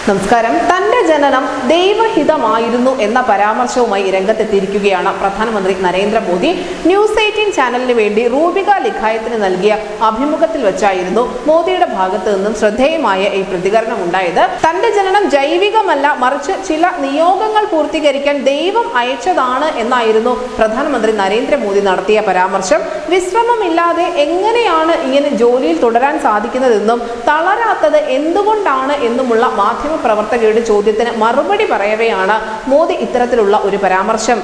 നമസ്കാരം. തന്റെ ജനനം ദൈവഹിതമായിരുന്നു എന്ന പരാമർശവുമായി രംഗത്തെത്തിയിരിക്കുകയാണ് പ്രധാനമന്ത്രി നരേന്ദ്രമോദി. ന്യൂസ് 18 ചാനലിന് വേണ്ടി റൂബിക ലിഖായത്തിന് നൽകിയ അഭിമുഖത്തിൽ വെച്ചായിരുന്നു മോദിയുടെ ഭാഗത്തു നിന്നും ശ്രദ്ധേയമായ ഈ പ്രതികരണം ഉണ്ടായത്. തന്റെ ജനനം ജൈവികമല്ല, മറിച്ച് ചില നിയോഗങ്ങൾ പൂർത്തീകരിക്കാൻ ദൈവം അയച്ചതാണ് എന്നായിരുന്നു പ്രധാനമന്ത്രി നരേന്ദ്രമോദി നടത്തിയ പരാമർശം. വിശ്രമമില്ലാതെ എങ്ങനെയാണ് ഇങ്ങനെ ജോലിയിൽ തുടരാൻ സാധിക്കുന്നതെന്നും തളരാത്തത് എന്തുകൊണ്ടാണ് എന്നുമുള്ള മാധ്യമ പ്രവർത്തകരുടെ ചോദ്യത്തിന് മറുപടി പറയവെയാണ് മോദി ഇത്തരത്തിലുള്ള ഒരു പരാമർശം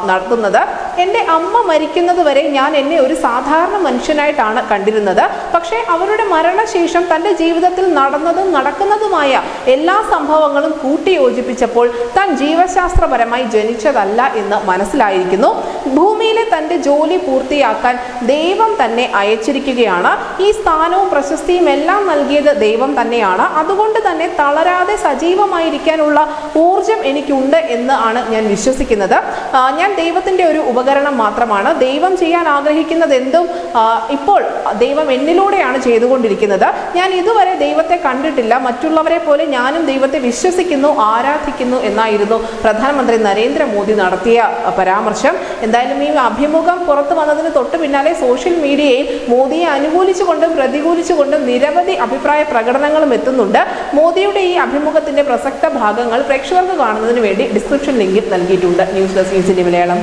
നടത്തുന്നത്. എൻ്റെ അമ്മ മരിക്കുന്നത് വരെ ഞാൻ എന്നെ ഒരു സാധാരണ മനുഷ്യനായിട്ടാണ് കണ്ടിരുന്നത്. പക്ഷേ അവരുടെ മരണശേഷം തൻ്റെ ജീവിതത്തിൽ നടന്നതും നടക്കുന്നതുമായ എല്ലാ സംഭവങ്ങളും കൂട്ടിയോജിപ്പിച്ചപ്പോൾ താൻ ജീവശാസ്ത്രപരമായി ജനിച്ചതല്ല എന്ന് മനസ്സിലായിരിക്കുന്നു. ഭൂമിയിലെ തൻ്റെ ജോലി പൂർത്തിയാക്കാൻ ദൈവം തന്നെ അയച്ചിരിക്കുകയാണ്. ഈ സ്ഥാനവും പ്രശസ്തിയും എല്ലാം നൽകിയത് ദൈവം തന്നെയാണ്. അതുകൊണ്ട് തന്നെ തളരാതെ സജീവമായിരിക്കാനുള്ള ഊർജം എനിക്കുണ്ട് എന്ന് ആണ് ഞാൻ വിശ്വസിക്കുന്നത്. ഞാൻ ദൈവത്തിൻ്റെ ഒരു ഉപകരണം മാത്രമാണ്. ദൈവം ചെയ്യാൻ ആഗ്രഹിക്കുന്നത് എന്തും ഇപ്പോൾ ദൈവം എന്നിലൂടെയാണ് ചെയ്തുകൊണ്ടിരിക്കുന്നത്. ഞാൻ ഇതുവരെ ദൈവത്തെ കണ്ടിട്ടില്ല. മറ്റുള്ളവരെ പോലെ ഞാനും ദൈവത്തെ വിശ്വസിക്കുന്നു, ആരാധിക്കുന്നു എന്നായിരുന്നു പ്രധാനമന്ത്രി നരേന്ദ്രമോദി നടത്തിയ പരാമർശം. എന്തായാലും ഈ അഭിമുഖം പുറത്തു വന്നതിന് തൊട്ട് പിന്നാലെ സോഷ്യൽ മീഡിയയിൽ മോദിയെ അനുകൂലിച്ചുകൊണ്ടും പ്രതികൂലിച്ചുകൊണ്ടും നിരവധി അഭിപ്രായ പ്രകടനങ്ങളും എത്തുന്നുണ്ട്. മോദിയുടെ ഈ അഭിമുഖത്തിന്റെ പ്രസക്ത ഭാഗങ്ങൾ പ്രേക്ഷകർക്ക് കാണുന്നതിന് വേണ്ടി ഡിസ്ക്രിപ്ഷൻ ലിങ്കിൽ നൽകിയിട്ടുണ്ട്. News desk Malayalam.